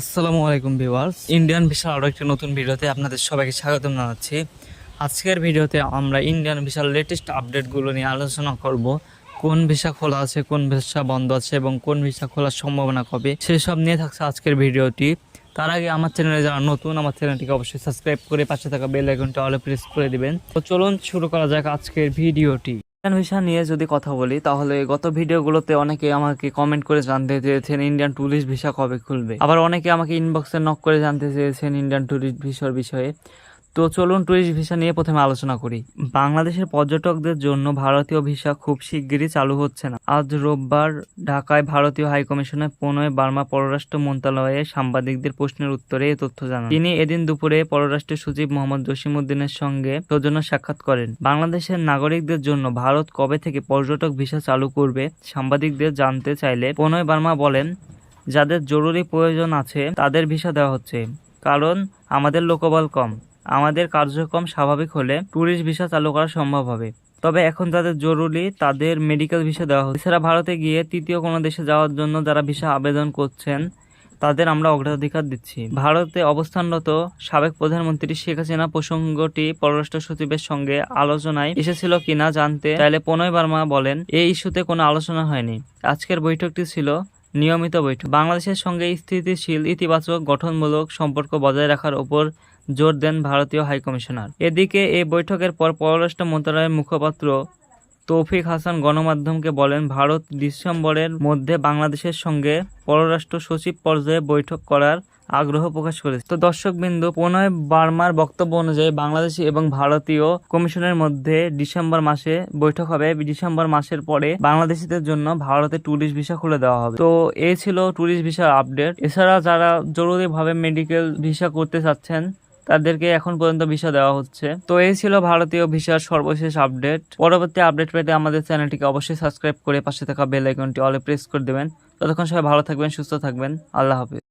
আসসালামু আলাইকুম viewers, Indian ভিসার আরও একটি নতুন ভিডিওতে আপনাদের সবাইকে স্বাগতম জানাচ্ছি। আজকের ভিডিওতে আমরা ইন্ডিয়ান ভিসার লেটেস্ট আপডেটগুলো নিয়ে আলোচনা করব। কোন ভিসা খোলা আছে, কোন ভিসা বন্ধ আছে এবং কোন ভিসা খোলার সম্ভাবনা কবে, সেসব নিয়ে থাকছে আজকের ভিডিওটি। তার আগে আমার চ্যানেলে যারা নতুন, আমার চ্যানেলটিকে অবশ্যই সাবস্ক্রাইব করে পাশে থাকা বেল আইকনটা অলে প্রেস করে দিবেন। তো চলুন শুরু করা যাক আজকের ভিডিওটি। ইন্ডিয়ান ভিসা নিয়ে যদি কথা বলি, তাহলে গত ভিডিওগুলোতে অনেকে আমাকে কমেন্ট করে জানতে চেয়েছেন ইন্ডিয়ান ট্যুরিস্ট ভিসা কবে খুলবে। আবার অনেকে আমাকে ইনবক্সে নক করে জানতে চেয়েছেন ইন্ডিয়ান ট্যুরিস্ট ভিসার বিষয়ে। তো চলুন ট্যুরিস্ট ভিসা নিয়ে প্রথমে আলোচনা করি। বাংলাদেশের পর্যটকদের জন্য ভারতীয় ভিসা খুব শিগগিরই চালু হচ্ছে না। আজ রোববার ঢাকায় ভারতীয় হাইকমিশনে প্রণয় বার্মা পররাষ্ট্র মন্ত্রণালয়ে সাংবাদিকদের প্রশ্নের উত্তরে এ তথ্য জানান। তিনি এদিন দুপুরে পররাষ্ট্র সচিব মোহাম্মদ জসিমউদ্দিনের সঙ্গে সৌজন্য সাক্ষাৎ করেন। বাংলাদেশের নাগরিকদের জন্য ভারত কবে থেকে পর্যটক ভিসা চালু করবে সাংবাদিকদের জানতে চাইলে প্রণয় বার্মা বলেন, যাদের জরুরি প্রয়োজন আছে তাদের ভিসা দেওয়া হচ্ছে, কারণ আমাদের লোকবল কম। আমাদের কার্যক্রম স্বাভাবিক হলে ট্যুরিস্ট ভিসা চালু করা সম্ভব হবে। তবে এখন যাদের জরুরি তাদের মেডিকেল ভিসা দেওয়া হচ্ছে। এছাড়া ভারতে গিয়ে তৃতীয় কোনো দেশে যাওয়ার জন্য যারা ভিসা আবেদন করছেন তাদের আমরা অগ্রাধিকার দিচ্ছি। ভারতে অবস্থানরত সাবেক প্রধানমন্ত্রী শেখ হাসিনা প্রসঙ্গটি পররাষ্ট্র সচিবের সঙ্গে আলোচনায় এসেছিল কিনা জানতে চাইলে প্রণয় বার্মা বলেন, এই ইস্যুতে কোনো আলোচনা হয়নি। আজকের বৈঠকটি ছিল নিয়মিত বৈঠক। বাংলাদেশের সঙ্গে স্থিতিশীল ইতিবাচক গঠনমূলক সম্পর্ক বজায় রাখার উপর জোর দেন ভারতীয় হাইকমিশনার। এদিকে এই বৈঠকের পর পররাষ্ট্র মন্ত্রণালয়ের মুখপাত্র তৌফিক হাসান গণমাধ্যমকে বলেন, ভারত ডিসেম্বরের মধ্যে বাংলাদেশের সঙ্গে পররাষ্ট্র সচিব পর্যায়ে বৈঠক করার আগ্রহ প্রকাশ করেছে। তো দর্শকবিন্দু, প্রণয় বার্মার বক্তব্য অনুযায়ী বাংলাদেশি এবং ভারতীয় কমিশনের মধ্যে ডিসেম্বর মাসে বৈঠক হবে। ডিসেম্বর মাসের পরে বাংলাদেশিদের জন্য ভারতে ট্যুরিস্ট ভিসা খুলে দেওয়া হবে। তো এই ছিল ট্যুরিস্ট ভিসার আপডেট। এছাড়া যারা জরুরিভাবে মেডিকেল ভিসা করতে চাচ্ছেন তাদেরকে এখন পর্যন্ত ভিসা দেওয়া হচ্ছে। তো এই ছিল ভারতীয় ভিসার সর্বশেষ আপডেট। পরবর্তী আপডেট পেতে আমাদের চ্যানেলটিকে অবশ্যই সাবস্ক্রাইব করে পাশে থাকা বেল আইকনটি অলে প্রেস করে দেবেন। ততক্ষণ সবাই ভালো থাকবেন, সুস্থ থাকবেন। আল্লাহ হাফেজ।